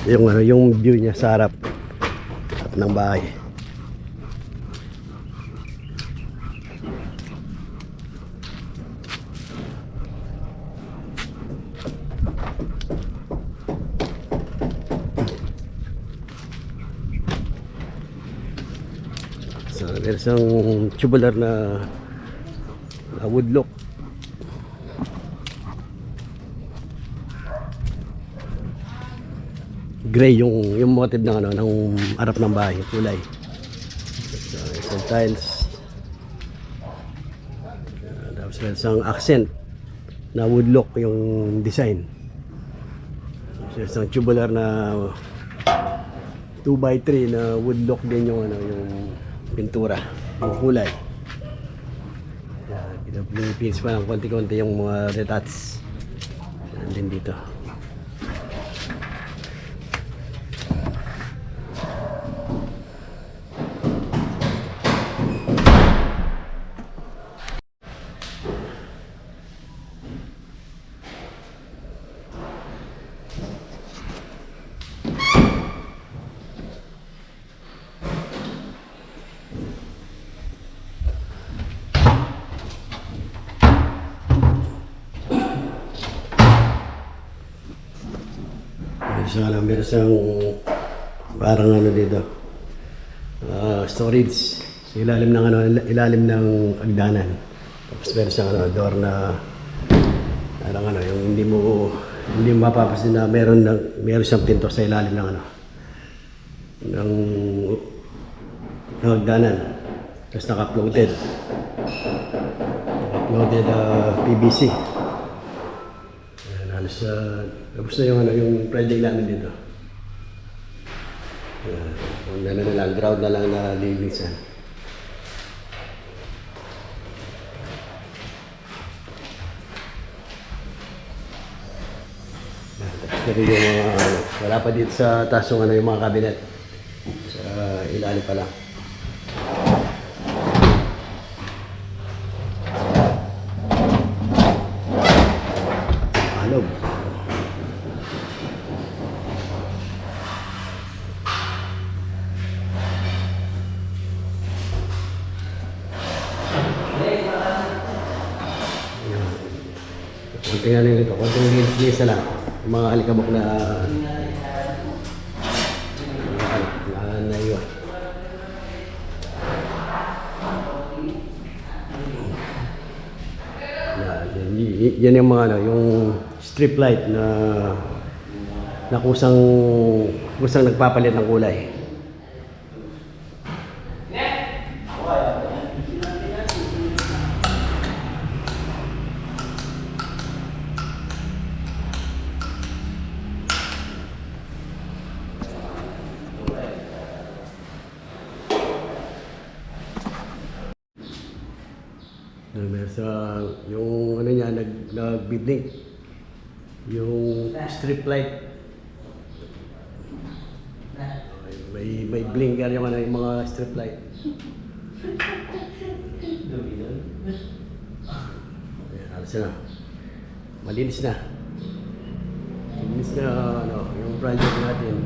yung ano, yung view niya sa harap ng bahay. So, there's isang tubular na woodlock. Gray yung motif ng ano, ng harap ng bahay, kulay. So, isang tiles. Tapos meron isang accent na woodlock yung design. So, isang tubular na 2x3 na woodlock din yung ano, yung pintura, yung kulay. Pinapilipilis pa ng konti-konti yung mga retouch. Nandun dito. Meron siyang parang ano dito, storage sa ilalim ng ano, ilalim ng agdanan. Tapos meron siyang ano, door na parang ano, yung hindi mo mapapansin na meron siyang pinto sa ilalim ng ano, ng agdanan. Tapos naka-floated PVC. Halos tapos na yung ano, yung project namin dito. Ground na lang na linisan. Tapos na rin yung mga wala pa dito sa taas yung ano, yung mga cabinet. Sa ilalim pa lang. Konting ano nito, konting linis na lang. Yung mga alikabok na naiwan. Yan yung mga ano, yung strip light na kusang nagpapalit ng kulay. Sa yung ano niya nag-blink yung strip light, may blinker yung ano, yung mga strip light. Ayan, alas na, malinis na ano, yung project natin.